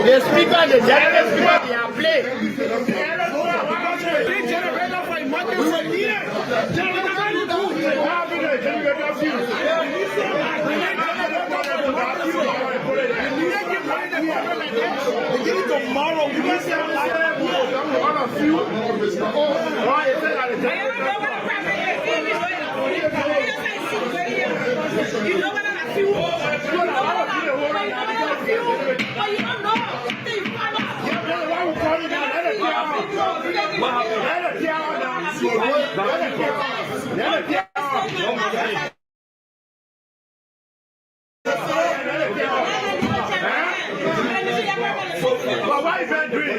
The speaker, the general speaker, they are playing. Tomorrow, we can say you know what I feel? Why is that doing?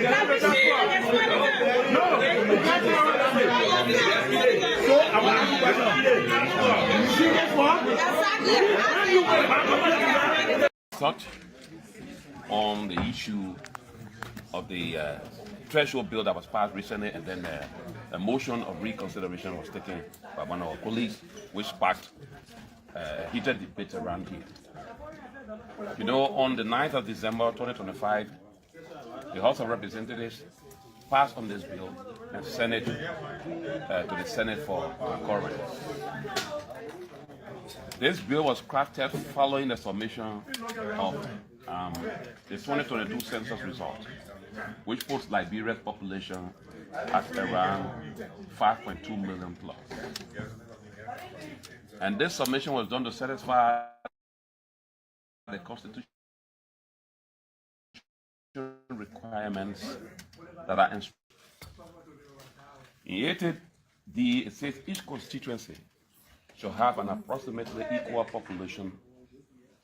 Touch on the issue of the threshold bill that was passed recently, and then a motion of reconsideration was taken by one of our colleagues, which sparked heated debate around here. You know, on the 9th of December 2025, the House of Representatives passed on this bill and sent it to the Senate for concurrence. This bill was crafted following the submission of the 2022 census result, which puts Liberia's population at around 5.2 million plus. And this submission was done to satisfy the constitutional requirements that are in 80D. It says each constituency shall have an approximately equal population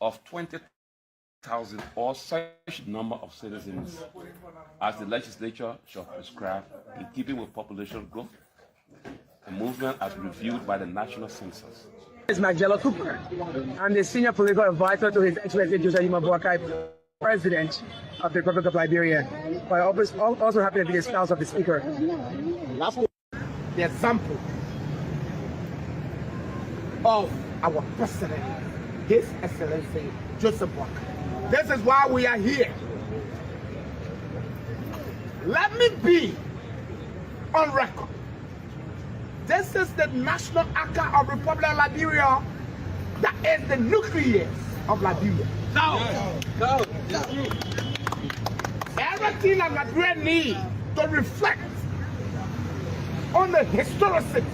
of 20,000 or such number of citizens as the legislature shall prescribe in keeping with population growth, a movement as reviewed by the National Census. It's Magella Cooper. I'm the senior political advisor to His Excellency Joseph Boakai, President of the Republic of Liberia. But I also happen to be the spouse of the Speaker. The example of our President, His Excellency Joseph Boakai. This is why we are here. Let me be on record. This is the national anchor of the Republic of Liberia. That is the nucleus of Liberia. Go. Everything that Liberia needs to reflect on the historicity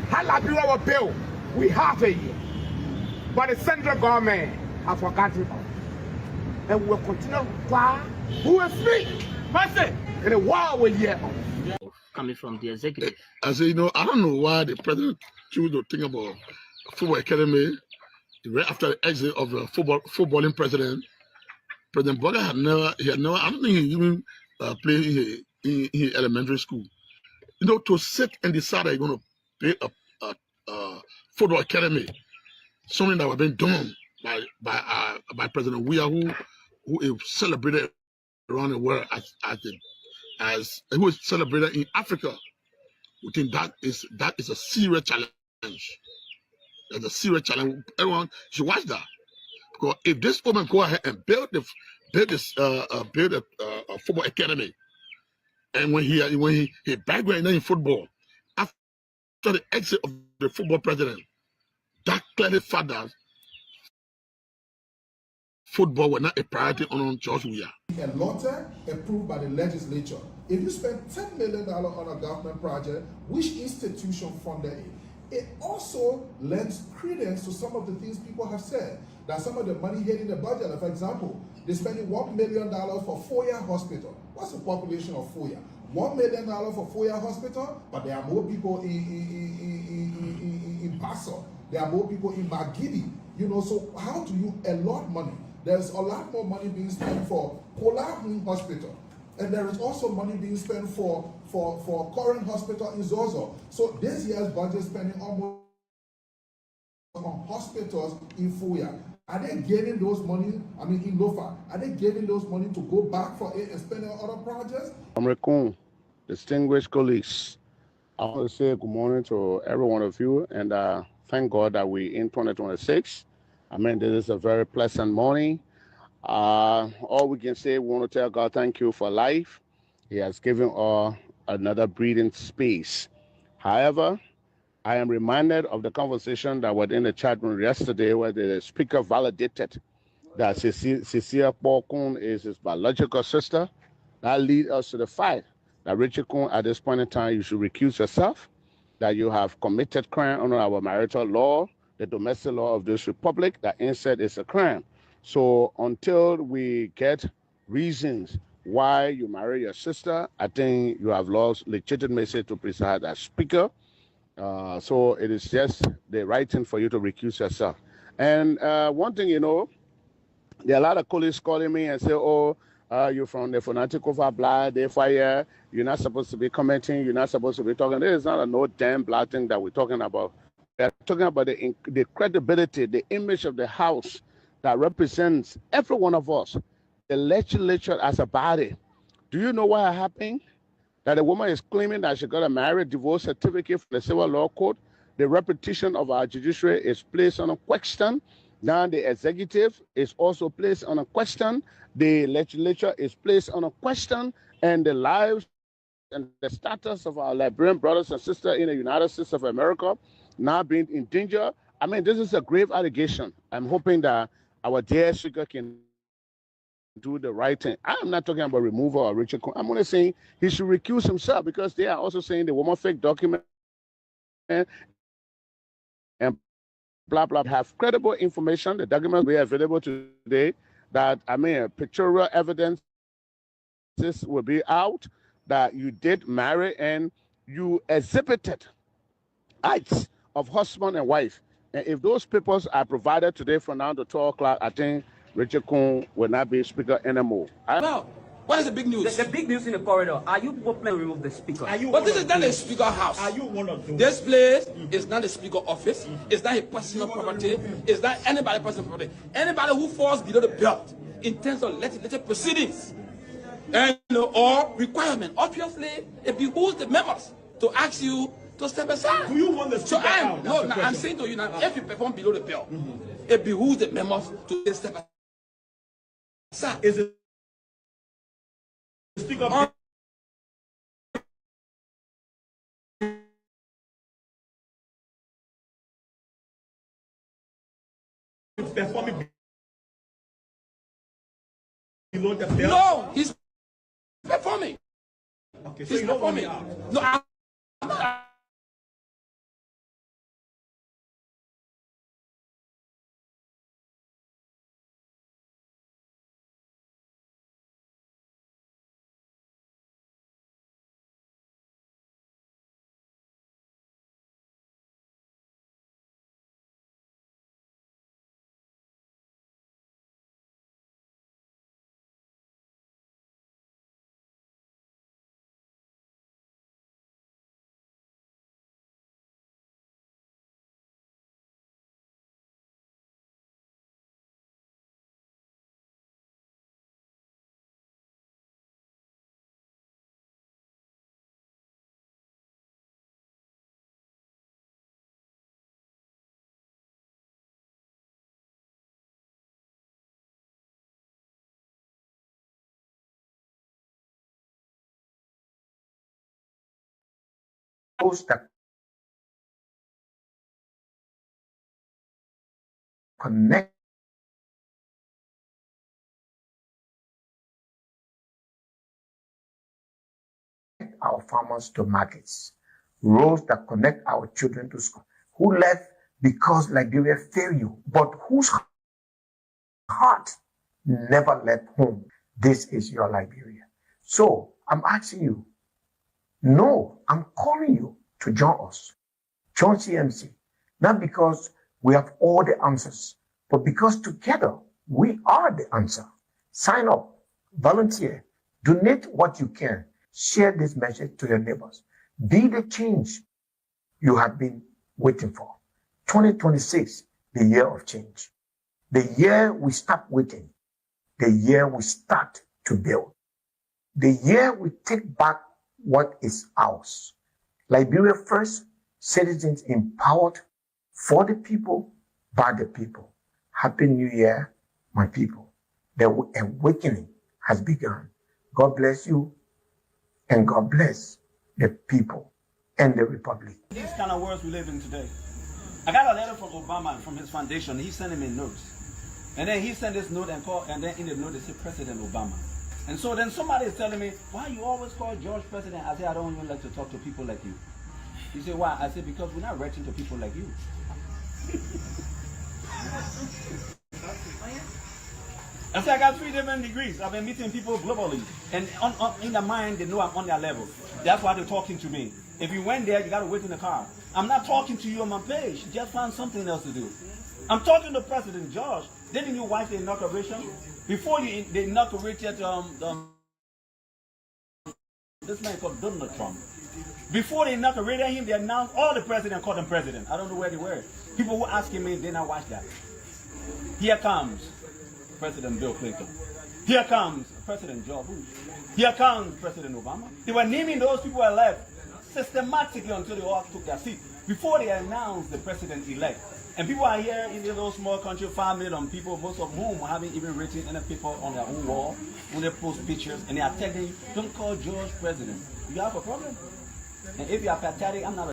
how Liberia was built, we have it here. But the central government has forgotten about it. And we will continue while who will speak. Mercy. In a while we're here. Coming from the executive. I say, I don't know why the president chose to think about football academy right after the exit of the footballing president. President Boakai had never, I don't think he even played in elementary school. To sit and decide that you're going to play a football academy, something that was being done by President Weah, who is celebrated around the world as who is celebrated in Africa. We think that is a serious challenge. That's a serious challenge. Everyone should watch that, because if this woman go ahead and build a football academy, and when he background in football after the exit of the football president, that clearly fathers football was not a priority on George Weah. A LOTA approved by the legislature. If you spend $10 million on a government project, which institution funded it? It also lends credence to some of the things people have said, that some of the money hitting the budget. For example, they're spending $1 million for Foya Hospital. What's the population of Foya? $1 million for Foya Hospital, but there are more people in Basso. There are more people in Magidi. So how do you allot money? There's a lot more money being spent for Kolahun Hospital. And there is also money being spent for current hospital in Zozo. So this year's budget spending almost on hospitals in Foya. Are they giving those money, in Lofa, are they giving those money to go back for it and spend on other projects? American, distinguished colleagues, I want to say good morning to every one of you, and thank God that we're in 2026. I mean, this is a very pleasant morning. All we can say, we want to tell God thank you for life. He has given us another breathing space. However, I am reminded of the conversation that was in the chat room yesterday where the speaker validated that Cecilia Bokun is his biological sister. That leads us to the fact that Richard Kun, at this point in time, you should recuse yourself, that you have committed crime under our marital law, the domestic law of this republic, that incest is a crime. So until we get reasons why you marry your sister, I think you have lost legitimacy to preside as speaker. So it is just the right thing for you to recuse yourself. And one thing, there are a lot of colleagues calling me and say, oh, you're from the fanatic of blood, they fire, you're not supposed to be commenting, you're not supposed to be talking. There is not a no damn blood thing that we're talking about. We're talking about the credibility, the image of the House that represents every one of us, the legislature as a body. Do you know what happened? That a woman is claiming that she got a marriage divorce certificate from the Civil Law Court. The reputation of our judiciary is placed on a question. Now the executive is also placed on a question. The legislature is placed on a question, and the lives and the status of our Liberian brothers and sisters in the United States of America now being in danger. I mean, this is a grave allegation. I'm hoping that our dear speaker can do the right thing. I'm not talking about removal of Richard Kun. I'm only saying he should recuse himself, because they are also saying the woman fake document and blah, blah. Have credible information. The documents will be available today that, pictorial evidence will be out that you did marry and you exhibited acts of husband and wife. And if those papers are provided today from now to 12 o'clock, I think Richard Kun will not be speaker anymore. Now, what is the big news? The big news in the corridor. Are you planning to remove the speaker? But this is not a speaker house. Are you one of those? This place is not a speaker office. It's not a personal property. It's not anybody's personal property. Anybody who falls below the belt in terms of legislative proceedings and or requirement, obviously it behooves the members to ask you to step aside. Do you want the speaker out? I'm saying to you now, if you perform below the belt, it behooves the members to step aside. Is it the speaker? Performing below the belt? No, he's performing. Okay, so He's you don't want performing. me out. No, I'm not. Those that connect our farmers to markets, roads that connect our children to school, who left because Liberia failed you, but whose heart never left home. This is your Liberia. So I'm asking you, no, I'm calling you to join us. Join CMC, not because we have all the answers, but because together we are the answer. Sign up, volunteer, donate what you can, share this message to your neighbors. Be the change you have been waiting for. 2026, the year of change. The year we stop waiting. The year we start to build. The year we take back what is ours. Liberia first, citizens empowered for the people, by the people. Happy New Year, my people. The awakening has begun. God bless you and God bless the people and the republic. These kind of words we live in today. I got a letter from Obama from his foundation. He sent me notes. And then he sent this note and then in the note it said President Obama. And so then somebody is telling me, why you always call George President? I said, I don't even like to talk to people like you. He said, why? I said, because we're not writing to people like you. I said, I got 3 different degrees. I've been meeting people globally. And in the mind, they know I'm on their level. That's why they're talking to me. If you went there, you got to wait in the car. I'm not talking to you on my page. Just find something else to do. I'm talking to President George. Didn't you watch the inauguration? Before they inaugurated this man called Donald Trump. Before they inaugurated him, they announced all the presidents called him president. I don't know where they were. People were asking me, they not watch that. Here comes President Bill Clinton. Here comes President George Bush. Here comes President Obama. They were naming those people elect systematically until they all took their seat before they announced the president-elect. And people are here in this little small country, 5 million people, most of whom haven't even written any paper on their own wall, when they post pictures, and they are telling you, don't call George president. You have a problem. And if you are pathetic, I'm not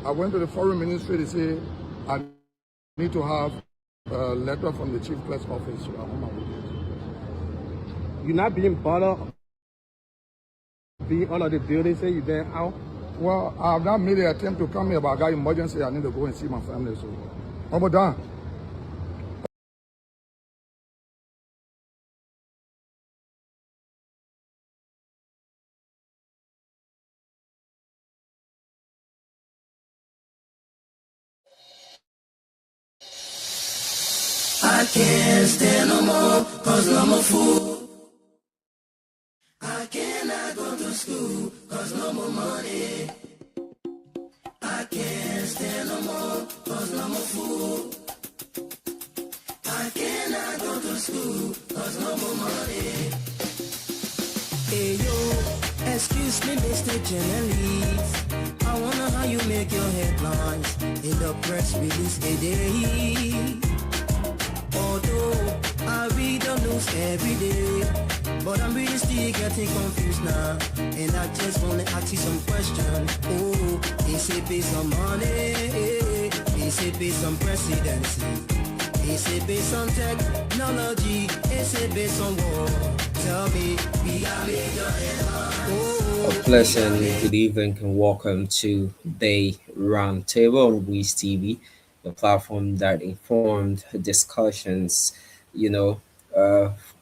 I went to the foreign ministry. They say I need to have a letter from the chief clerk's office. So I'm on my way. You're not being bothered being all of the buildings say you're there out? Well, I've not made an attempt to come here, but I got emergency. I need to go and see my family. So, I'm done. I can't stand no more, cause I'm a fool. I cannot go to school, cause no more money. I can't stand no more, cause I'm a fool. I cannot go to school, cause no more money. Hey yo, excuse me, Mr. Journalist. I wonder how you make your headlines in the press release a day. Although I read the news every day, but I'm really still getting confused now. And I just wanna ask you some questions. Oh, is it based on money? Is it based on presidency? Is it based on technology? Is it based on war? Tell me, we are major headlines. A pleasant good evening and welcome to the Roundtable on Wizz TV, the platform that informed discussions, you know,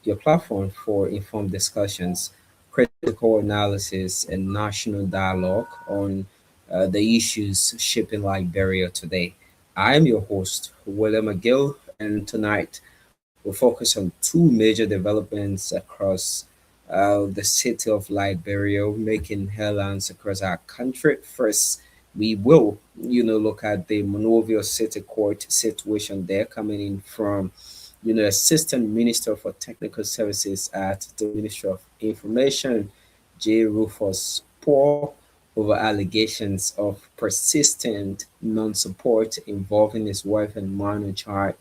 your platform for informed discussions, critical analysis, and national dialogue on the issues shaping Liberia today. I'm your host, William McGill, and tonight we'll focus on two major developments across the city of Liberia, making headlines across our country. First, we will, look at the Monrovia City Court situation there coming in from, Assistant Minister for Technical Services at the Ministry of Information, J. Rufus Poor, over allegations of persistent non-support involving his wife and minor child.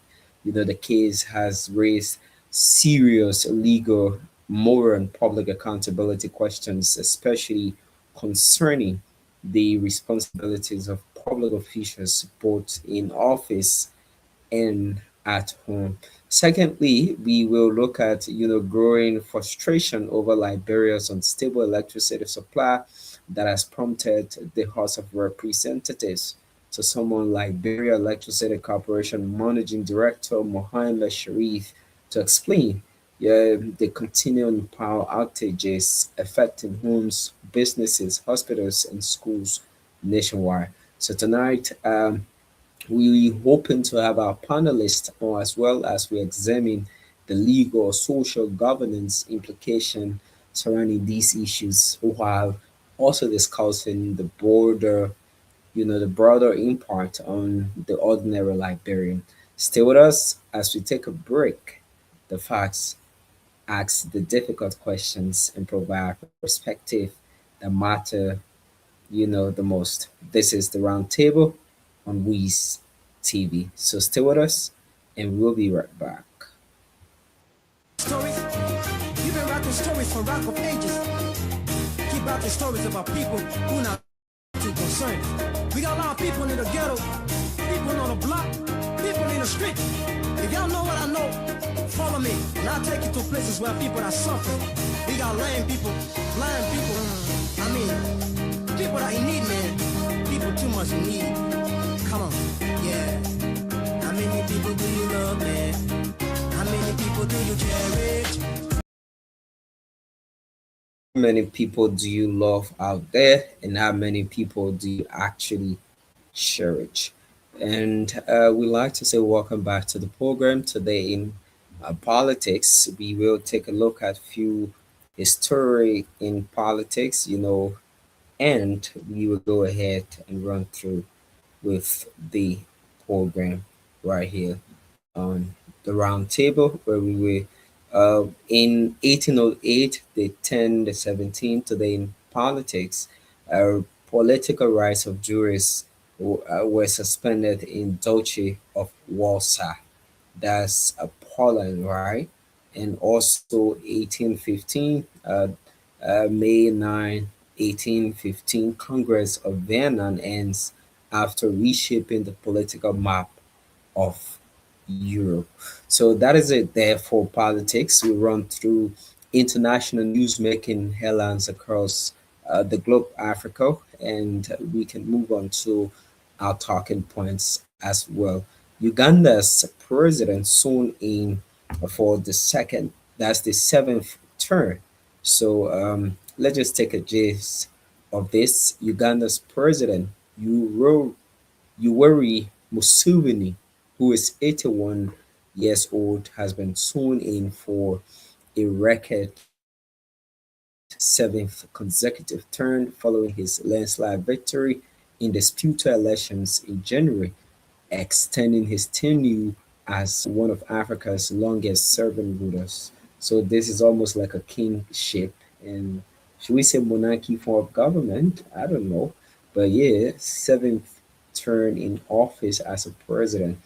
The case has raised serious legal, moral, and public accountability questions, especially concerning the responsibilities of public officials both in office and at home. Secondly, we will look at growing frustration over Liberia's unstable electricity supply that has prompted the House of Representatives to summon Liberia Electricity Corporation Managing Director Mohammed Sharif to explain the continuing power outages affecting homes, businesses, hospitals, and schools nationwide. So tonight, we hoping to have our panelists on as well as we examine the legal, social governance implication surrounding these issues, while also discussing the broader impact on the ordinary Liberian. Stay with us as we take a break. The facts ask the difficult questions and provide perspective that matter, the most. This is the round table on Wizz TV. So stay with us, and we'll be right back. Stories. You've been rapping stories from rock of ages. Keep rapping stories about people who not too concerned. We got a lot of people in the ghetto, people on the block, people in the street. If y'all know what I know, follow me, and I'll take you to places where people are suffering. We got lame people, blind people. I mean, people that in need, man. People too much in need. Come on, yeah. How many people do you love, man? How many people do you cherish? How many people do you love out there, and how many people do you actually cherish? And we like to say welcome back to the program. Today in politics, we will take a look at few history in politics, and we will go ahead and run through with the program right here on the round table where we were in 1808, the 10, the 17, today in politics, political rights of Jews were suspended in Duchy of Warsaw. That's Poland, right? And also 1815, May 9, 1815, Congress of Vienna ends after reshaping the political map of Europe. So that is it there for politics. We run through international news making headlines across the globe, Africa, and we can move on to our talking points as well. Uganda's president soon in for the second, that's the seventh term. So let's just take a gist of this. Uganda's president, Yoweri Museveni, who is 81 years old, has been sworn in for a record seventh consecutive term following his landslide victory in disputed elections in January, extending his tenure as one of Africa's longest serving rulers. So this is almost like a kingship, and should we say monarchy form of government? I don't know. But yeah, seventh term in office as a president.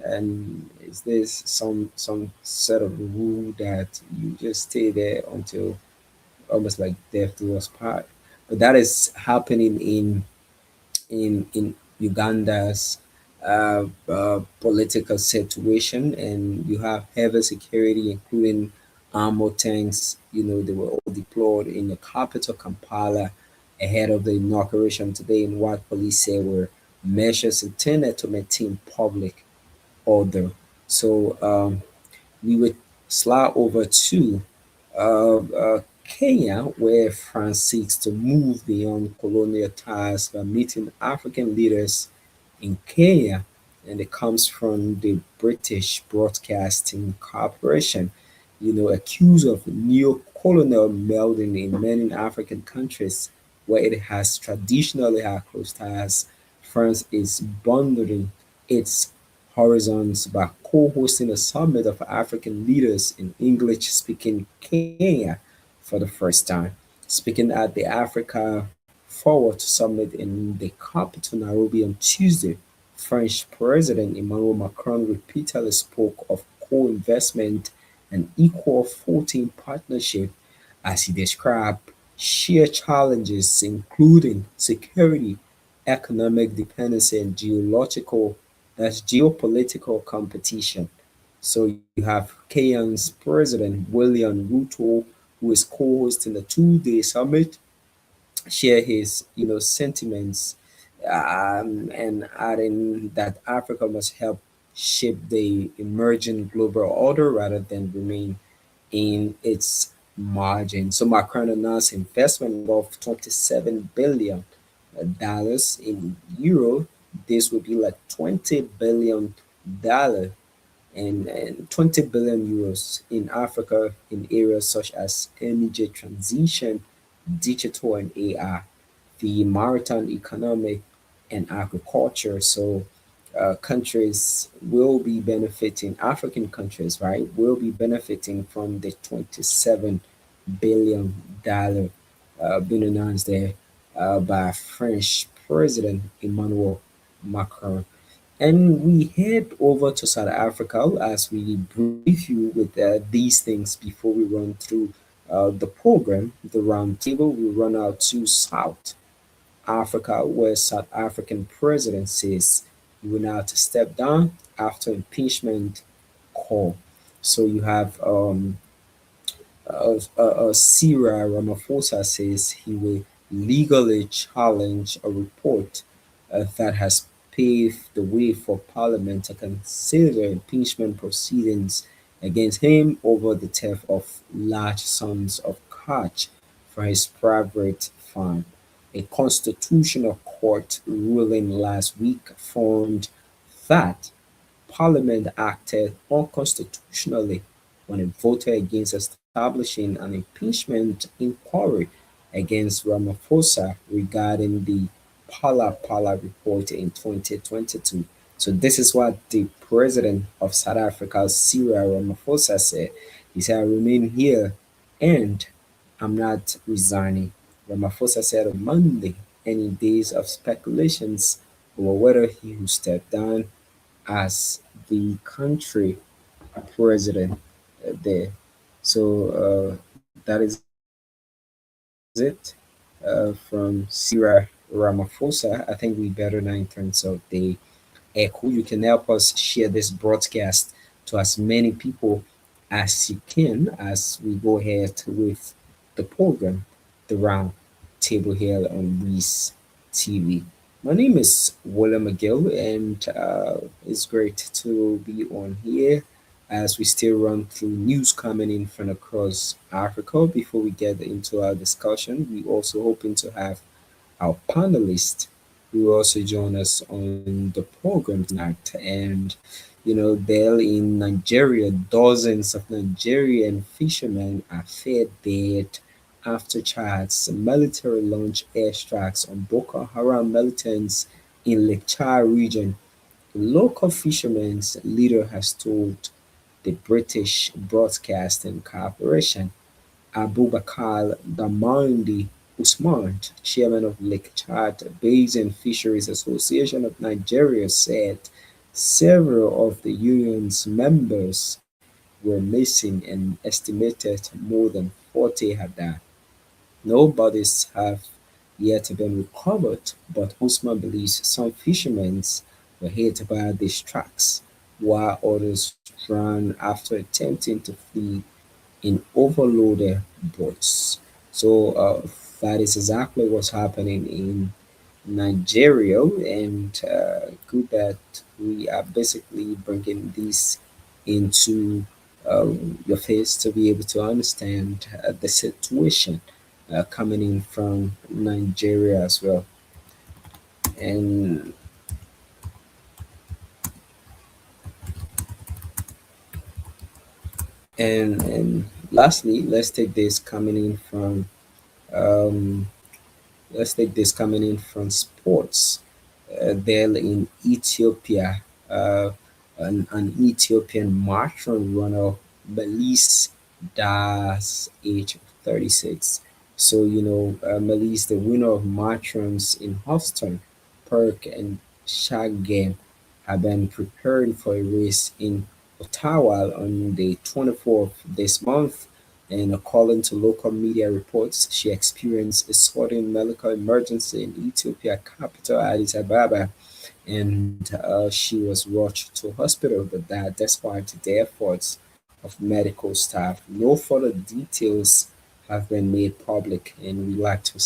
And is this some sort of rule that you just stay there until almost like death do us part? But that is happening in Uganda's political situation, and you have heavy security, including armored tanks. They were all deployed in the capital, Kampala, ahead of the inauguration today, in what police say were measures intended to maintain public order. So we would slide over to Kenya, where France seeks to move beyond colonial ties by meeting African leaders in Kenya, and it comes from the British Broadcasting Corporation, accused of neo-colonial melding in many African countries where it has traditionally had close ties. France is bundling its horizons by co-hosting a summit of African leaders in English-speaking Kenya for the first time. Speaking at the Africa Forward Summit in the capital Nairobi on Tuesday, French President Emmanuel Macron repeatedly spoke of co-investment and equal footing partnership as he described shared challenges including security, economic dependency, and geopolitical competition. So you have Kenya's President William Ruto, who is co-hosting the two-day summit, share his sentiments, and adding that Africa must help shape the emerging global order rather than remain in its margin. So Macron announced investment of $27 billion in euro. This would be like $20 billion and 20 billion euros in Africa in areas such as energy transition, digital and AI, the maritime economy, and agriculture. So countries will be benefiting, African countries, right, will be benefiting from the $27 billion being announced there by French President Emmanuel Macron. And we head over to South Africa as we brief you with these things before we run through the program, the roundtable. We run out to South Africa, where South African president says he will not step down after impeachment call. So you have Cyril Ramaphosa says he will legally challenge a report that has paved the way for Parliament to consider impeachment proceedings against him over the theft of large sums of cash for his private farm. A constitutional court ruling last week found that Parliament acted unconstitutionally when it voted against establishing an impeachment inquiry against Ramaphosa regarding the Pala Pala report in 2022. So this is what the president of South Africa, Cyril Ramaphosa, said. He said, "I remain here and I'm not resigning." Ramaphosa said on Monday, any days of speculations over whether he will step down as the country president there. So that is it from Cyril Ramaphosa. I think we better now in terms of the echo. You can help us share this broadcast to as many people as you can as we go ahead with the program, the round table here on Reese TV. My name is William McGill, and it's great to be on here as we still run through news coming in from across Africa. Before we get into our discussion, we also hoping to have our panelists who will also join us on the program tonight. And there in Nigeria, dozens of Nigerian fishermen are feared dead after Chad's military launched airstrikes on Boko Haram militants in Lake Chad region. The local fishermen's leader has told the British Broadcasting Corporation Abubakar Damandi Usman, chairman of Lake Chad Basin Fisheries Association of Nigeria, said several of the union's members were missing and estimated more than 40 had died. No bodies have yet been recovered, but Usman believes some fishermen were hit by the strikes, while others ran after attempting to flee in overloaded boats. So that is exactly what's happening in Nigeria, and good that we are basically bringing this into your face to be able to understand the situation coming in from Nigeria as well. And and lastly, um, let's take this coming in from sports. There in Ethiopia, an Ethiopian marathon runner, Melis Das, age 36. So, Melis, the winner of marathons in Houston, Perk, and Shagam, have been preparing for a race in Ottawa on the 24th this month. And according to local media reports, she experienced a sudden medical emergency in Ethiopia capital Addis Ababa, and she was rushed to hospital, but that despite the efforts of medical staff. No further details have been made public, and we like to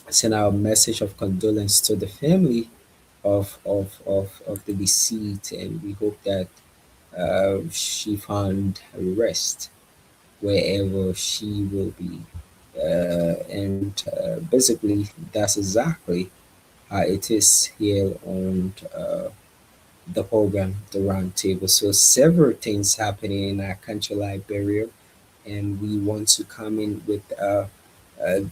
send our message of condolence to the family of the deceased, and we hope that she found rest wherever she will be. And basically, that's exactly how it is here on the program, the round table. So several things happening in our country, Liberia, and we want to come in with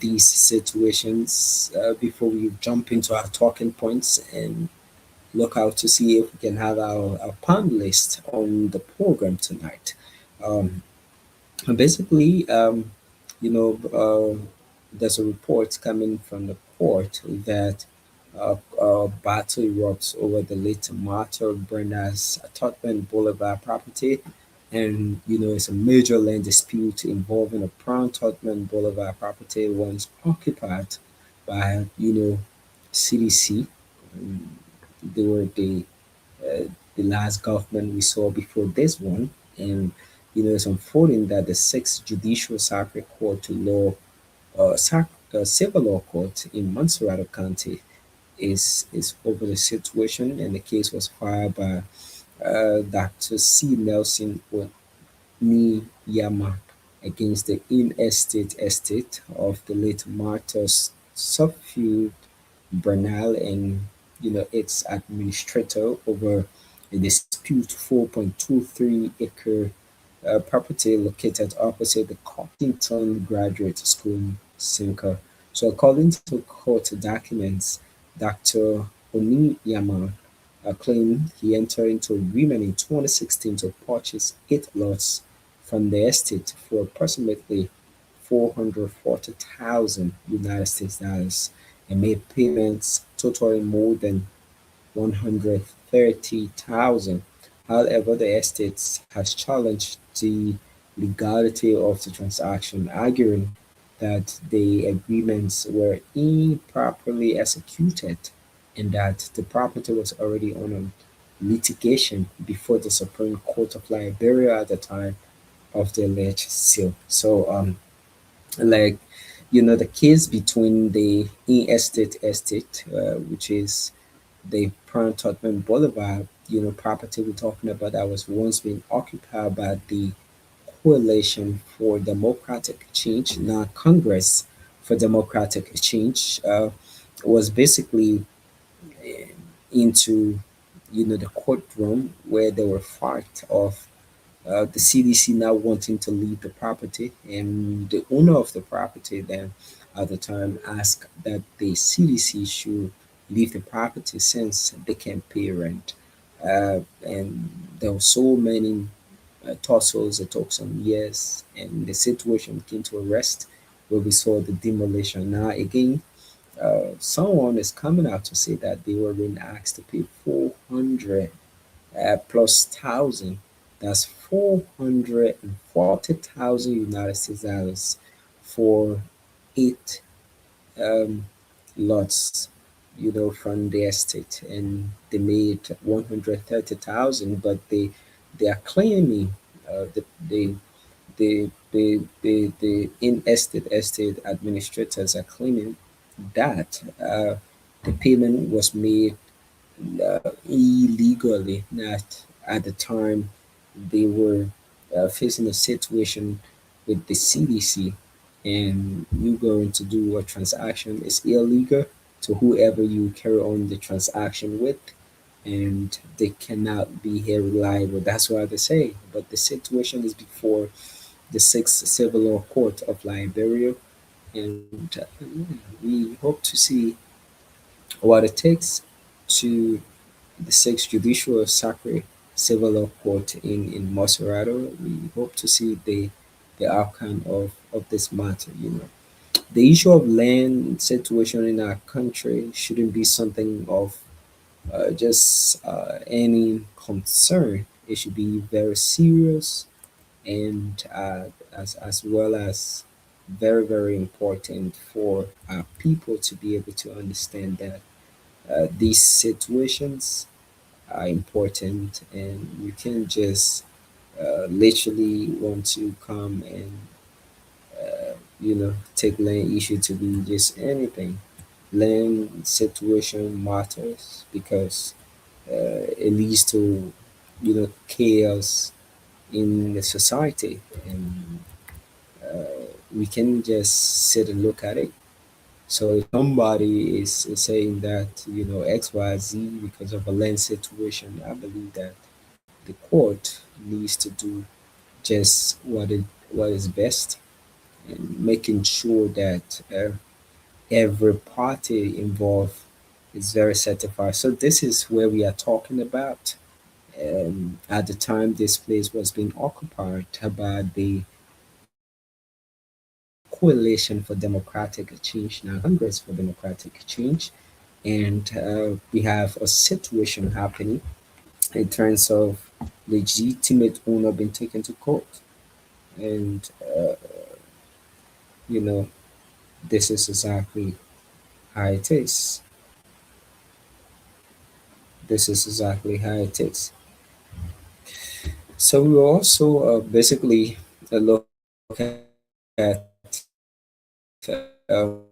these situations before we jump into our talking points and look out to see if we can have our panelist on the program tonight. Um, Basically, you know, there's a report coming from the court that battle erupts over the late Martyr Brenner's Tottenham Boulevard property. And, it's a major land dispute involving a prime Tottenham Boulevard property once occupied by, CDC. Um, they were the last government we saw before this one. And, it's unfolding that the sixth Judicial Circuit Court to Law Civil Law Court in Montserrat County is over the situation, and the case was filed by Dr. C. Nelson Onyema against the estate of the late Martha's Suffield Bernal and its administrator over a dispute 4.23-acre property located opposite the Cottington Graduate School, Simcoe. So, according to court documents, Dr. Oniyama claimed he entered into agreement in 2016 to purchase 8 lots from the estate for approximately 440,000 United States dollars and made payments totaling more than 130,000. However, the estate has challenged the legality of the transaction, arguing that the agreements were improperly executed and that the property was already on litigation before the Supreme Court of Liberia at the time of the alleged sale. So, like the case between the estate, which is the Prime Tottenham Boulevard, property we're talking about that was once being occupied by the Coalition for Democratic Change, now Congress for Democratic Change, was basically into the courtroom where they were fight of the CDC now wanting to leave the property, and the owner of the property then at the time asked that the CDC should leave the property since they can't pay rent. And there were so many tussles. It took some years, and the situation came to a rest where we saw the demolition. Now again, someone is coming out to say that they were being asked to pay 400 plus thousand. That's 440,000 United States dollars for 8 lots, from the estate, and they made 130,000. But they are claiming the in estate administrators are claiming that the payment was made illegally, that at the time they were facing a situation with the CDC, and you going to do a transaction is illegal to whoever you carry on the transaction with, and they cannot be held reliable. That's why they say. But the situation is before the Sixth Civil Law Court of Liberia, and we hope to see what it takes to the Sixth Judicial Circuit Civil Law Court in Maserati. We hope to see the outcome of this matter. The issue of land situation in our country shouldn't be something of just any concern. It should be very serious, and as well as very very important for our people to be able to understand that these situations are important, and you can't just literally want to come and take land issue to be just anything. Land situation matters because it leads to chaos in the society, and we can just sit and look at it. So if somebody is saying that XYZ because of a land situation, I believe that the court needs to do just what is best, and making sure that every party involved is very certified. So this is where we are talking about. At the time, this place was being occupied by the Coalition for Democratic Change, now Congress for Democratic Change, and we have a situation happening in terms of legitimate owner being taken to court, and you know this is exactly how it is. This is exactly how it is. So we also basically look at um,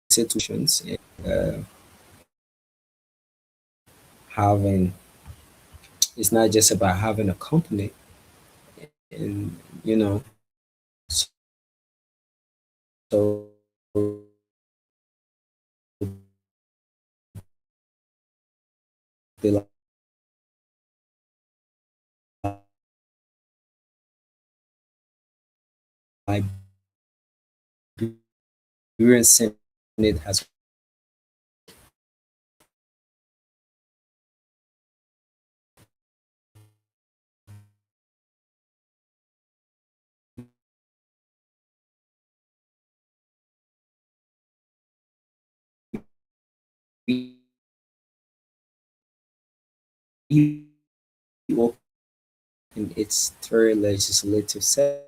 situations, uh, having it's not just about having a company, and so the Liberian Senate has reopened its third legislative session.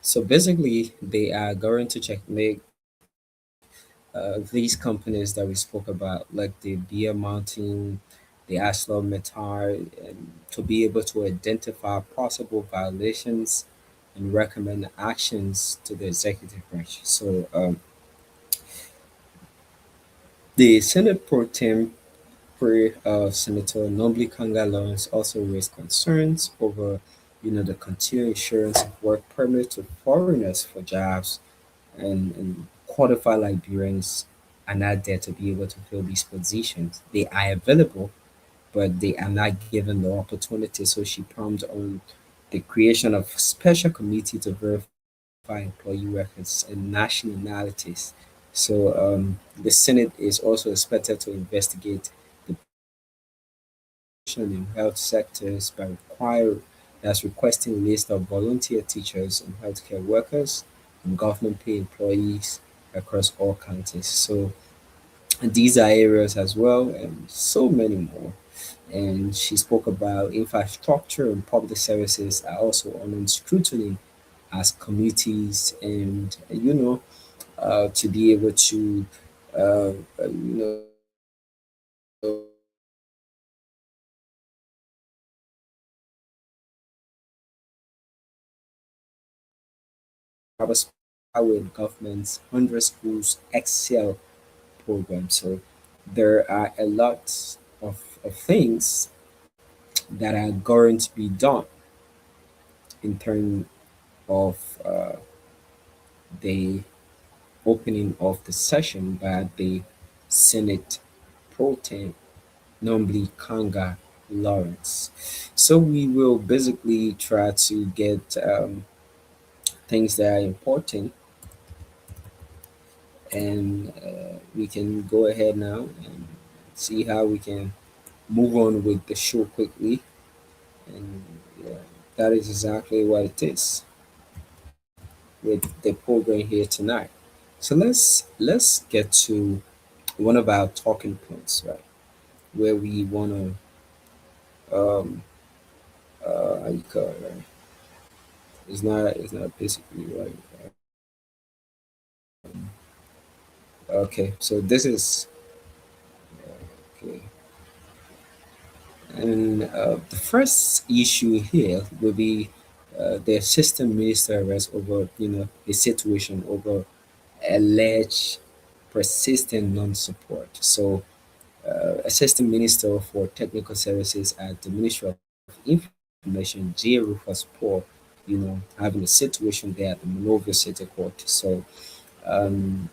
So basically, they are going to checkmate these companies that we spoke about, like the Beer Mountain, the Ashlar Metar, to be able to identify possible violations and recommend actions to the executive branch. So the Senate pro tempore Senator Nobly Kanga Lawrence also raised concerns over, the continued issuance of work permits to foreigners for jobs and qualified Liberians are not there to be able to fill these positions. They are available, but they are not given the opportunity. So she prompted on the creation of special committee to verify employee records and nationalities. So the Senate is also expected to investigate the in health sectors by that's requesting list of volunteer teachers and healthcare workers and government paid employees across all counties. So these are areas as well, and so many more. And she spoke about infrastructure and public services are also under scrutiny as communities, and to be able to have a with government's 100 schools excel program. So there are a lot of things that are going to be done in terms of the opening of the session by the Senate pro tem, normally Kanga Lawrence. So we will basically try to get things that are important, and we can go ahead now and see how we can move on with the show quickly. And yeah, that is exactly what it is with the program here tonight. So let's get to one of our talking points, right? Where we wanna how you call it, right? It's not basically right. Okay, so this is okay. And the first issue here will be the assistant minister arrest over, the situation over alleged persistent non-support. So, assistant minister for technical services at the Ministry of Information, J. Rufus Paul, having a situation there at the Monrovia City Court. So, um,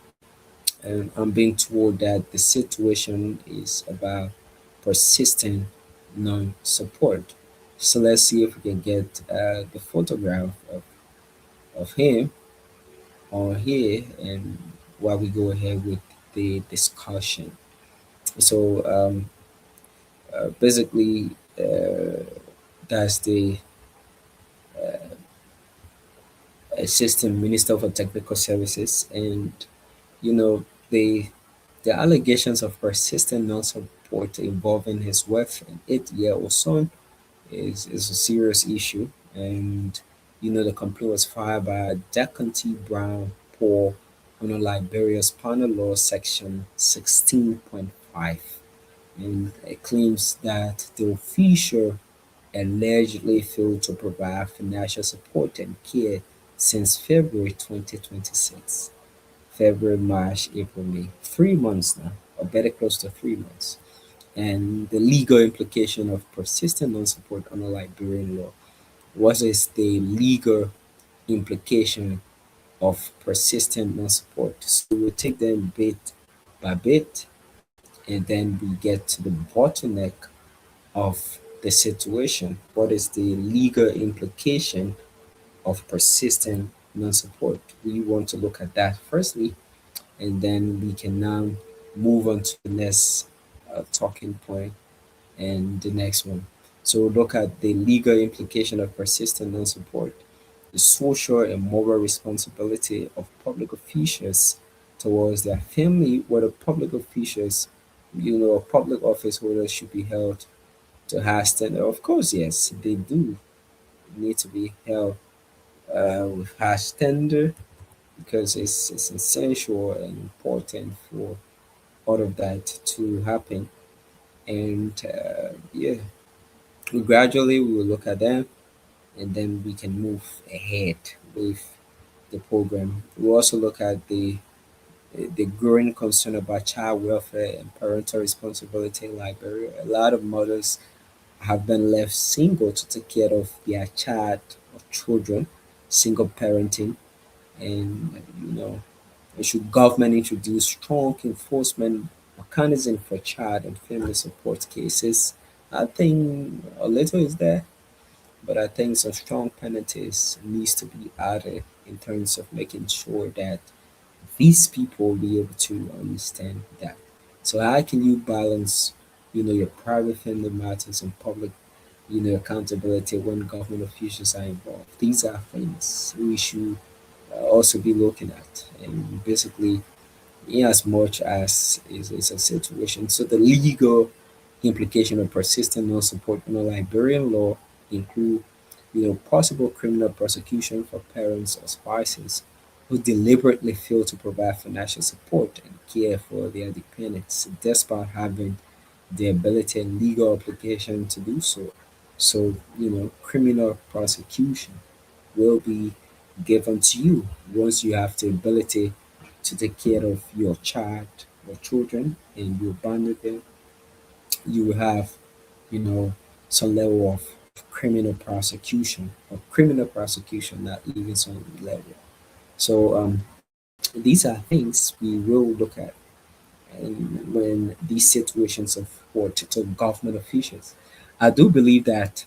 and I'm being told that the situation is about persistent non-support. So let's see if we can get the photograph of him on here, and while we go ahead with the discussion. So basically, that's the assistant minister for technical services, and you know the the allegations of persistent non-support involving his wife and 8-year-old son is a serious issue. And the complaint was filed by Decanty Brown Paul under Liberia's Penal Law Section 16.5, and it claims that the official allegedly failed to provide financial support and care since February 2026. February, March, April, May. 3 months now, or better close to 3 months. And the legal implication of persistent non-support under Liberian law. What is the legal implication of persistent non-support? So we'll take them bit by bit, and then we get to the bottleneck of the situation. What is the legal implication of persistent non-support? We want to look at that firstly, and then we can now move on to the next talking point and the next one. So look at the legal implication of persistent non-support, the social and moral responsibility of public officials towards their family, whether public officials, public office holders should be held to high standard. Of course, yes, they do need to be held We've had tender because it's essential and important for all of that to happen. And yeah, gradually we will look at them and then we can move ahead with the program. We also look at the growing concern about child welfare and parental responsibility in Liberia. A lot of mothers have been left single to take care of their child or children, single parenting, and should government introduce strong enforcement mechanism for child and family support cases? I think a little is there, but I think some strong penalties needs to be added in terms of making sure that these people will be able to understand that. So how can you balance, your private family matters and public, accountability when government officials are involved? These are things we should also be looking at, and basically, in as much as is a situation. So the legal implication of persistent non-support under Liberian law include, possible criminal prosecution for parents or spouses who deliberately fail to provide financial support and care for their dependents, despite having the ability and legal obligation to do so. So, criminal prosecution will be given to you once you have the ability to take care of your child or children and you abandon them. You will have, you know, some level of criminal prosecution or criminal prosecution, not even some level. So these are things we will look at when these situations of what to government officials. I do believe that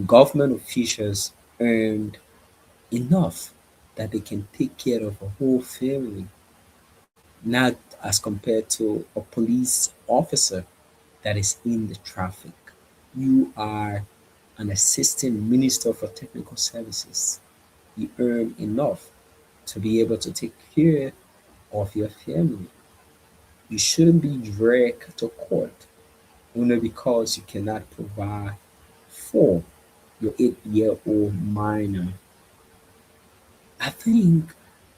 government officials earned enough that they can take care of a whole family, not as compared to a police officer that is in the traffic. You are an assistant minister for technical services. You earn enough to be able to take care of your family. You shouldn't be dragged to court only because you cannot provide for your 8-year-old minor. I think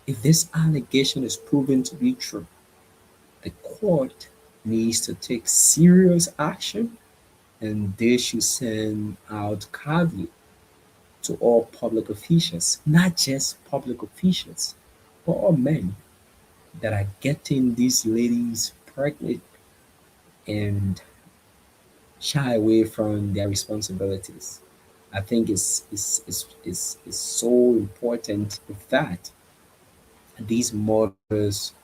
if this allegation is proven to be true, the court needs to take serious action and they should send out caveat to all public officials, not just public officials, but all men that are getting these ladies pregnant and shy away from their responsibilities. I think it's so important that these mothers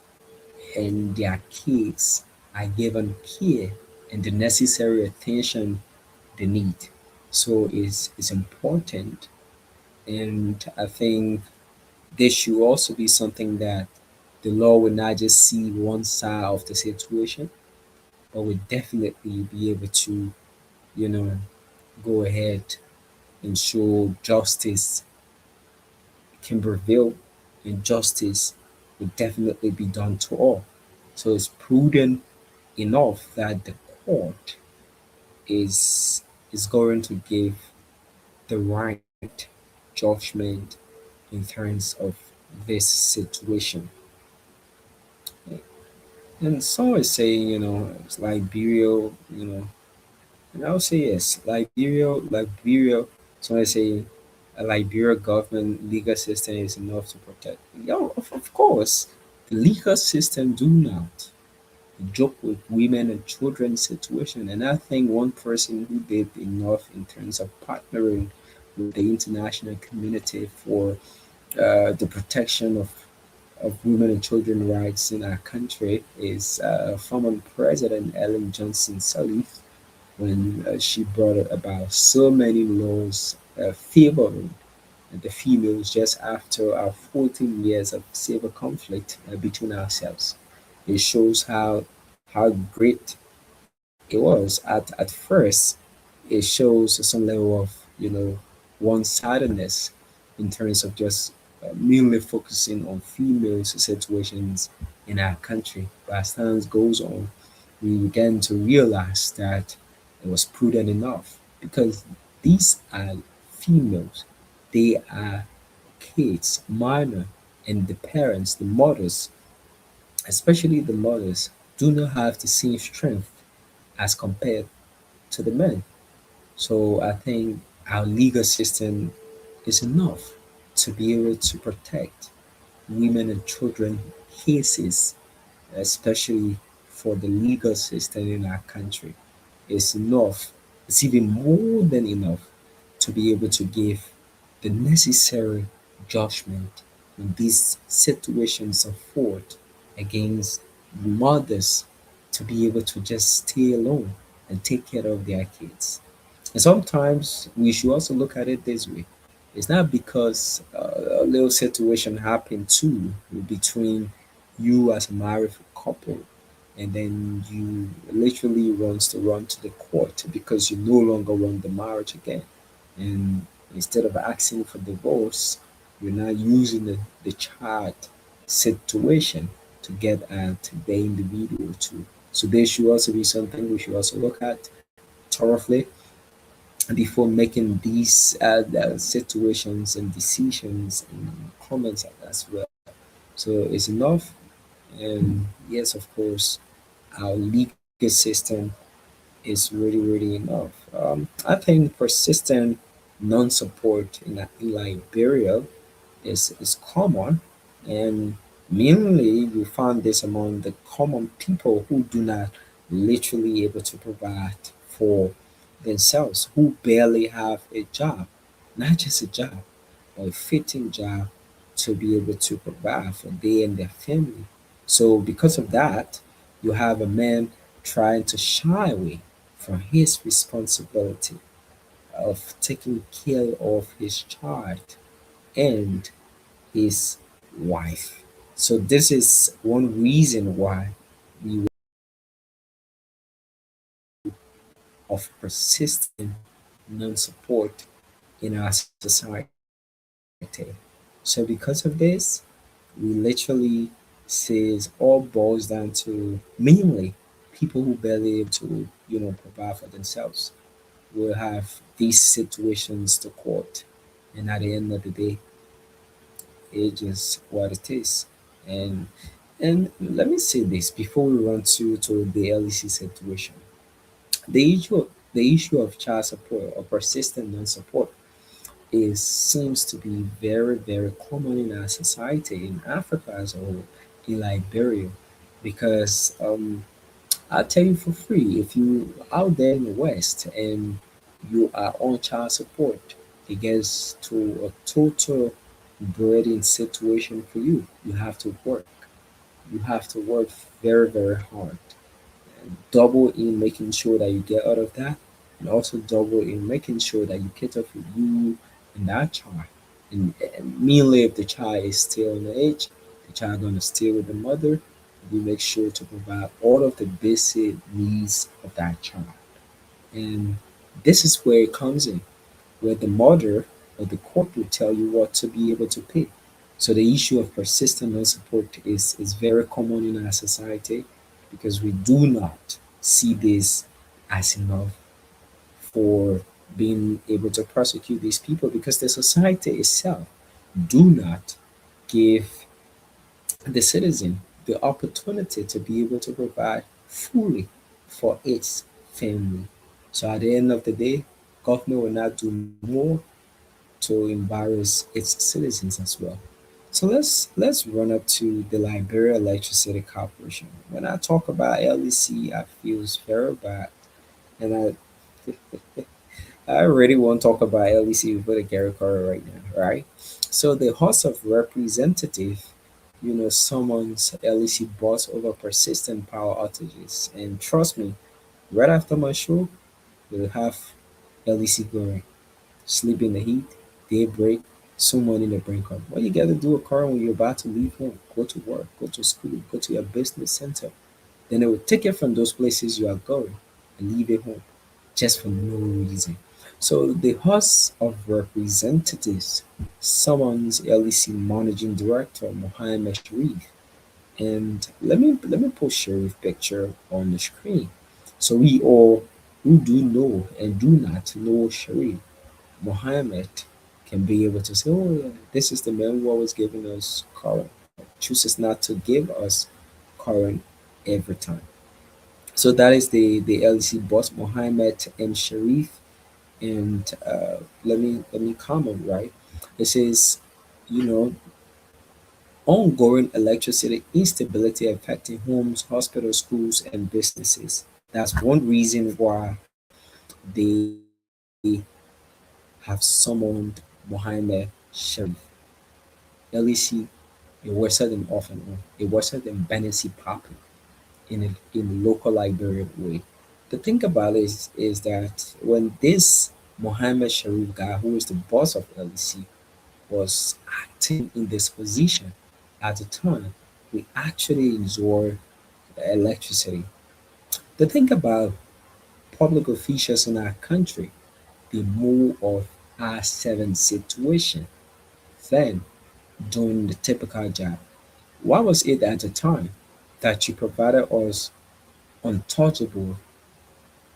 and their kids are given care and the necessary attention they need. So it's important, and I think there should also be something that the law will not just see one side of the situation, but will definitely be able to, you know, go ahead and show justice can prevail and justice will definitely be done to all. So it's prudent enough that the court is going to give the right judgment in terms of this situation. And some is saying, it's Liberia, and I'll say yes, Liberia. Some is saying a Liberia government legal system is enough to protect. Of course, the legal system do not joke with women and children's situation. And I think one person who did enough in terms of partnering with the international community for the protection of women and children rights in our country is former President Ellen Johnson Sirleaf when she brought about so many laws favoring the females just after our 14 years of civil conflict between ourselves. It shows how great it was. At first, it shows some level of one-sidedness in terms of just mainly focusing on females' situations in our country. But as time goes on, we began to realize that it was prudent enough because these are females. They are kids, minor, and the parents, the mothers, especially the mothers, do not have the same strength as compared to the men. So I think our legal system is enough to be able to protect women and children cases, especially for the legal system in our country. It's enough, it's even more than enough to be able to give the necessary judgment when these situations afford against mothers to be able to just stay alone and take care of their kids. And sometimes we should also look at it this way. It's not because a little situation happened too between you as a married couple, and then you literally wants to run to the court because you no longer want the marriage again. And instead of asking for divorce, you're now using the child situation to get at the individual too. So there should also be something we should also look at thoroughly before making these situations and decisions and comments as well. So it's enough. And yes, of course, our legal system is really, really enough. I think persistent non-support in Liberia is common, and mainly you find this among the common people who do not literally able to provide for themselves, who barely have a job, not just a job, but a fitting job to be able to provide for they and their family. So because of that, you have a man trying to shy away from his responsibility of taking care of his child and his wife. So this is one reason why we of persistent non-support in our society. So because of this, we literally says all boils down to mainly people who barely able to, provide for themselves will have these situations to court. And at the end of the day, it is what it is. And and let me say this before we run to the LEC situation. The issue of child support or persistent non-support is seems to be very, very common in our society in Africa as a whole, in Liberia. Because I'll tell you for free, if you out there in the West and you are on child support, it gets to a total burden situation for you. You have to work. You have to work very, very hard. Double in making sure that you get out of that, and also double in making sure that you cater for you and that child. And mainly if the child is still on the age, the child gonna stay with the mother. We make sure to provide all of the basic needs of that child. And this is where it comes in, where the mother or the court will tell you what to be able to pay. So the issue of persistent non-support is very common in our society because we do not see this as enough for being able to prosecute these people because the society itself do not give the citizen the opportunity to be able to provide fully for its family. So at the end of the day, government will not do more to embarrass its citizens as well. So let's run up to the Liberia Electricity Corporation. When I talk about LEC, I feel very bad, and I really won't talk about LEC before the Gary Carter right now, right? So the House of Representative, summons LEC boss over persistent power outages, and trust me, right after my show, we'll have LEC going. Sleep in the heat, daybreak, someone in the brink of. What you gotta do, occur when you're about to leave home, go to work, go to school, go to your business center. Then they will take it from those places you are going and leave it home just for no reason. So the House of Representatives summons LEC Managing Director Mohammed Sharif. And let me post Sharif picture on the screen. So we all who do know and do not know Sharif Mohammed can be able to say, oh, yeah, this is the man who always giving us current, chooses not to give us current every time. So that is the LEC boss, Mohammed M. Sharif. And let me comment, right? It says, you know, ongoing electricity instability affecting homes, hospitals, schools, and businesses. That's one reason why they have summoned Mohammed Sharif. LEC, a worse than often, a worse than Benesi Papi in a local Liberian way. The thing about it is that when this Mohammed Sharif guy, who is the boss of LEC, was acting in this position at the time, we actually enjoy electricity. The thing about public officials in our country, the more of R7 situation than doing the typical job. Why was it at the time that you provided us untouchable,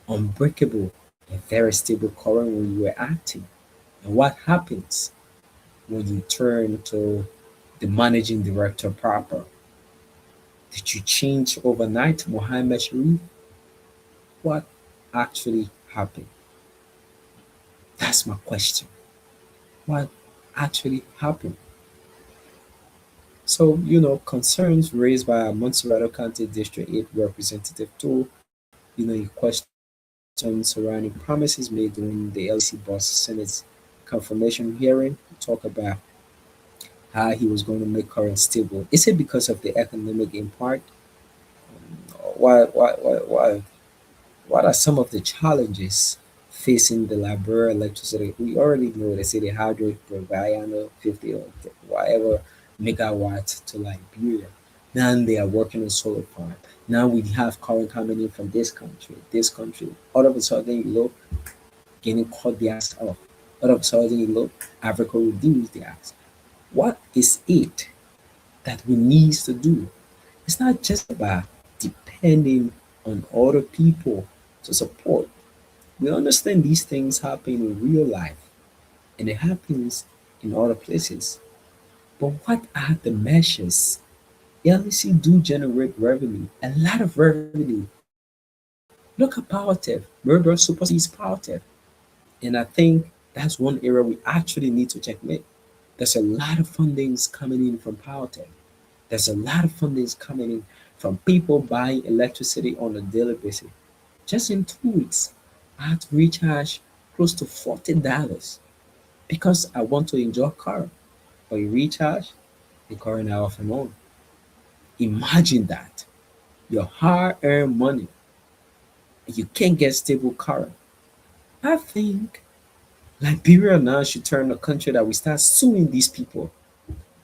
unbreakable, and very stable current when you were acting? And what happens when you turn to the managing director proper? Did you change overnight, Mohammed Sharif? What actually happened? That's my question. What actually happened? So, concerns raised by Montserrat County District 8 Representative too, he questioned surrounding promises made during the LEC boss Senate's confirmation hearing. Talk about how he was going to make current stable. Is it because of the economic impact? Why what are some of the challenges facing the Liberia electricity? We already know they say the hydro provide 50 or whatever megawatt to Liberia. Now they are working on solar farm. Now we have current coming in from this country. All of a sudden, getting cut the ass off. All of a sudden, Africa reduce the ass. What is it that we need to do? It's not just about depending on other people to support. We understand these things happen in real life and it happens in other places. But what are the measures? LEC do generate revenue, a lot of revenue. Look at PowerTech. Murder supersedes PowerTech. And I think that's one area we actually need to checkmate. There's a lot of fundings coming in from PowerTech. There's a lot of fundings coming in from people buying electricity on a daily basis. Just in 2 weeks, I had to recharge close to $40 because I want to enjoy a car. But you recharge, the car now off and on. Imagine that. Your hard earned money, you can't get stable current. I think Liberia now should turn a country that we start suing these people.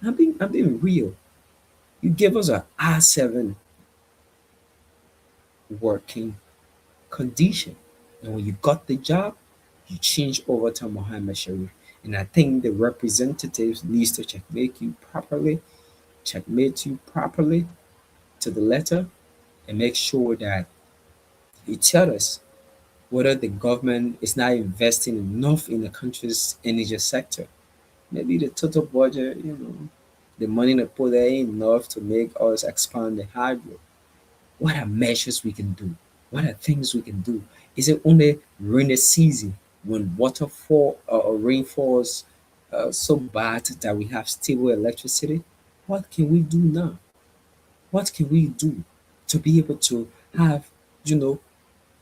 I'm being real. You gave us a R7 working condition. And when you got the job, you change over to Mohammed Sharif. And I think the representatives needs to checkmate you properly to the letter, and make sure that you tell us whether the government is not investing enough in the country's energy sector. Maybe the total budget, the money they put there ain't enough to make us expand the hydro. What are measures we can do? What are things we can do? Is it only rainy season when waterfall or rain falls so bad that we have stable electricity? What can we do now? What can we do to be able to have, you know,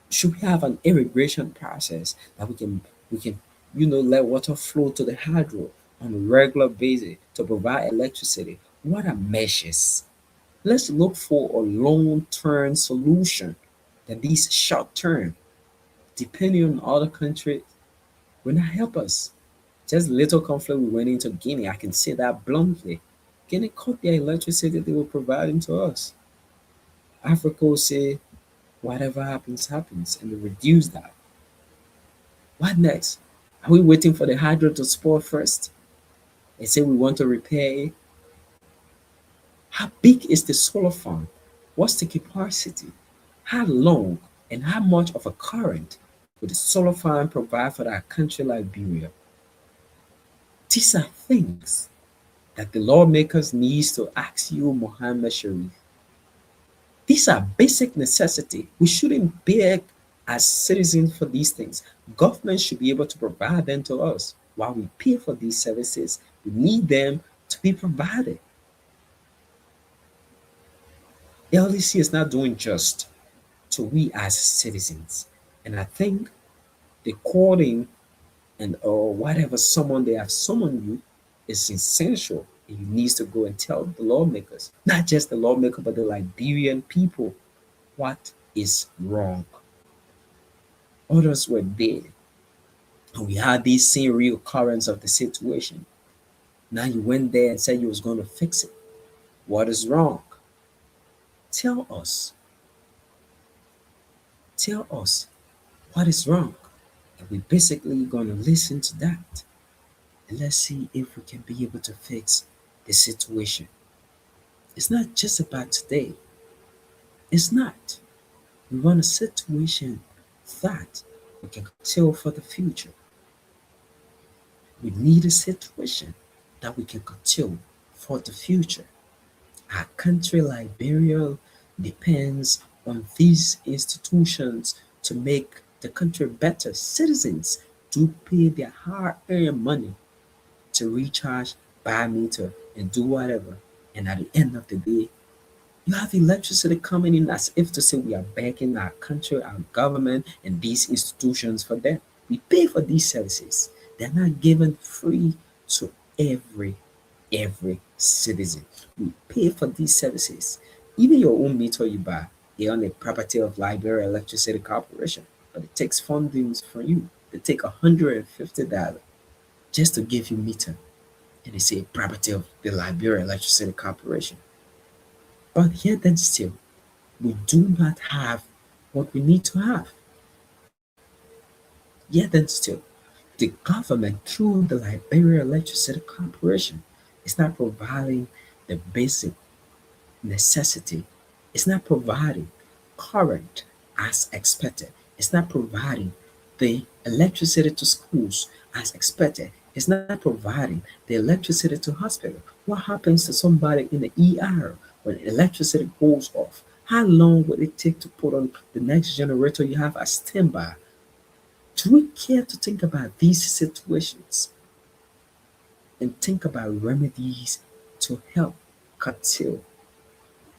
should we have an irrigation process that we can let water flow to the hydro on a regular basis to provide electricity? What are measures? Let's look for a long-term solution than these short-term, depending on other countries, will not help us. Just little conflict we went into Guinea, I can say that bluntly. Guinea cut their electricity they were providing to us. Africa will say, whatever happens, happens, and we reduce that. What next? Are we waiting for the hydro to spoil first? And say we want to repair it? How big is the solar farm? What's the capacity? How long and how much of a current would the solar farm provide for that country Liberia? These are things that the lawmakers needs to ask you, Muhammad Sharif. These are basic necessity. We shouldn't beg as citizens for these things. Government should be able to provide them to us. While we pay for these services, we need them to be provided. LDC is not doing just to we as citizens. And I think the courting and or whatever someone they have summoned you is essential. And you need to go and tell the lawmakers, not just the lawmaker, but the Liberian people, what is wrong. Others were there. And we had this same reoccurrence of the situation. Now you went there and said you was going to fix it. What is wrong? Tell us. Tell us what is wrong. And we basically going to listen to that. And let's see if we can be able to fix the situation. It's not just about today. It's not. We want a situation that we can tell for the future. We need a situation that we can continue for the future. Our country, Liberia, depends on these institutions to make the country better. Citizens do pay their hard-earned money to recharge, buy meter, and do whatever. And at the end of the day, you have electricity coming in as if to say we are backing our country, our government, and these institutions for them. We pay for these services. They're not given free to every citizen. We pay for these services. Even your own meter you buy, they on the property of Liberia Electricity Corporation, but it takes fundings from you. They take $150 just to give you meter, and they say property of the Liberia Electricity Corporation. But yet and still, we do not have what we need to have. Yet and still, the government through the Liberia Electricity Corporation is not providing the basic necessity. It's not providing current as expected. It's not providing the electricity to schools as expected. It's not providing the electricity to hospital. What happens to somebody in the ER when electricity goes off? How long will it take to put on the next generator you have as standby? Do we care to think about these situations and think about remedies to help curtail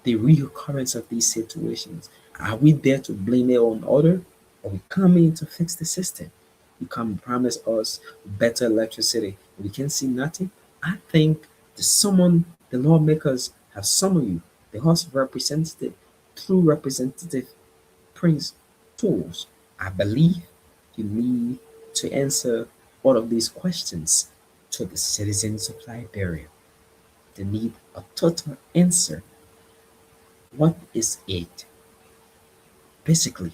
the reoccurrence of these situations? Are we there to blame it on other, or we come in to fix the system? You come and promise us better electricity. We can see nothing. I think the lawmakers have summoned you, the House of Representatives, through Representative Prince Tools. I believe you need to answer all of these questions to the citizens of Liberia. They need a total answer. What is it? Basically,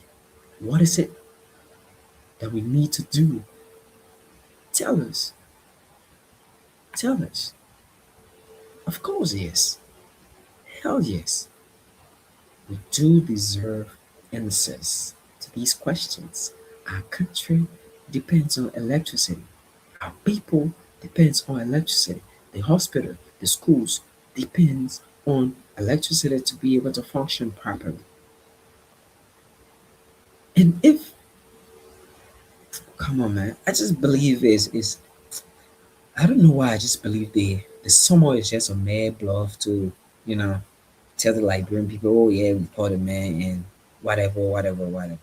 what is it that we need to do? Tell us. Tell us. Of course, yes. Hell yes. We do deserve answers to these questions. Our country depends on electricity. Our people depends on electricity. The hospital, the schools depends on electricity to be able to function properly. And if come on man, I just believe is I don't know why I just believe the summer is just a mad bluff to, you know, tell the Liberian people, oh yeah, we caught a man and whatever.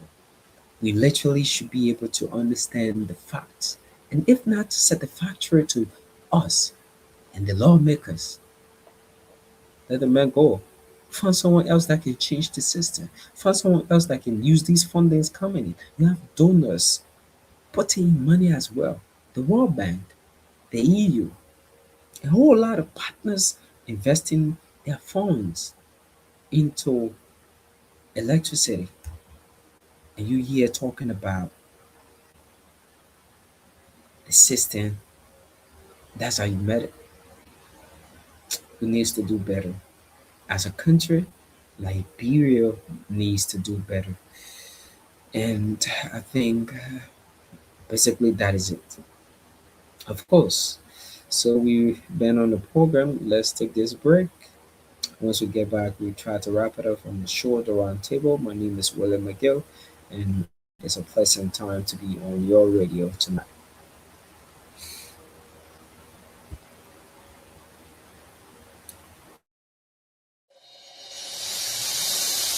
We literally should be able to understand the facts. And if not, to set the fact straight to us and the lawmakers. Let the man go. Find someone else that can change the system. Find someone else that can use these fundings coming in. You have donors putting in money as well. The World Bank, the EU, a whole lot of partners investing their funds into electricity. And you here talking about the system. That's how you met it. Who needs to do better? As a country, Liberia needs to do better. And I think basically that is it. Of course, So we've been on the program. Let's take this break. Once we get back, we try to wrap it up from the show, the round table. My name is William McGill, and it's a pleasant time to be on your radio tonight.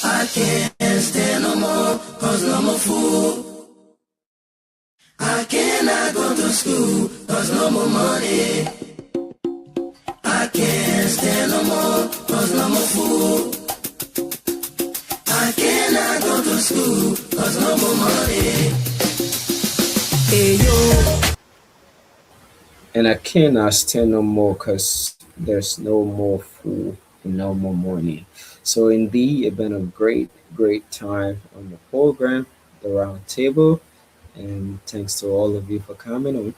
I can't stand no more, cause no more food. I cannot go to school, cause no more money. I can't stand no more, cause no more food. I cannot go to school, cause no more money. Hey yo. And I cannot stand no more because there's no more food and no more money. So indeed, it's been a great time on the program, the round table, and thanks to all of you for coming on.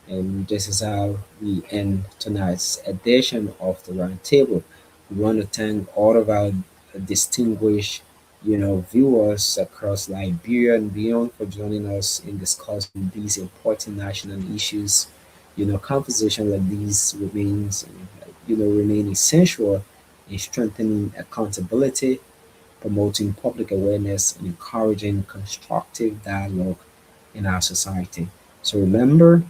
And this is how we end tonight's edition of the round table. We want to thank all of our distinguished, viewers across Liberia and beyond for joining us in discussing these important national issues. Conversation like these remain essential in strengthening accountability, promoting public awareness, and encouraging constructive dialogue in our society. So remember,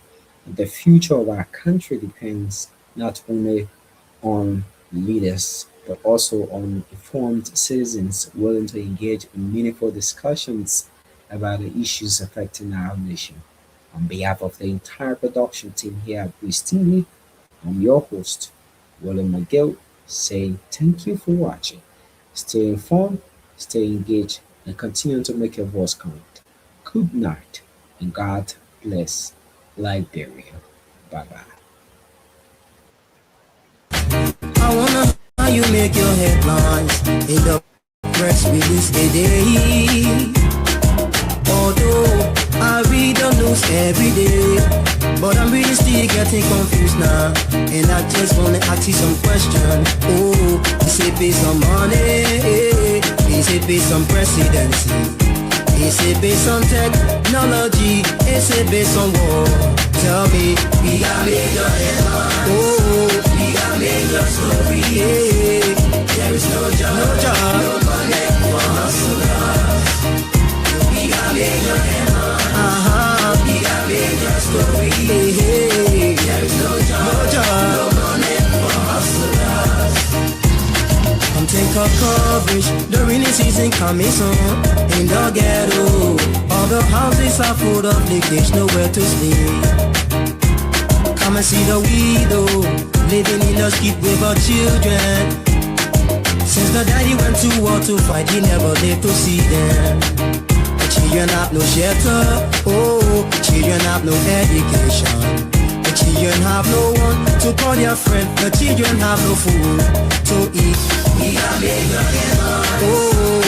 the future of our country depends not only on leaders, but also on informed citizens willing to engage in meaningful discussions about the issues affecting our nation. On behalf of the entire production team here at Wizz TV, I'm your host, William McGill, saying thank you for watching. Stay informed, stay engaged, and continue to make your voice count. Good night, and God bless Liberia. Bye bye. I wanna how you make your headlines in the press release today. Although I read the news every day, but I'm really still getting confused now. And I just wanna ask you some questions. Oh, is it based on money? Is it based on presidency? Is it based on technology? Is it based on war? Tell me, we got major headlines. Oh, we got major story. Yeah. There is no job, no money for hustlers. We got major headlines. We got major story. Yeah. There is no job, no money for hustlers. Come take a coverage, the rainy season coming soon. In the ghetto, all the houses are full of leakage, nowhere to sleep. Come and see the widow, living in the street with her children. Since the daddy went to war to fight, he never lived to see them. The children have no shelter, oh, children have no education. The children have no one to call their friend, the children have no food to eat. We are bigger than us. Oh,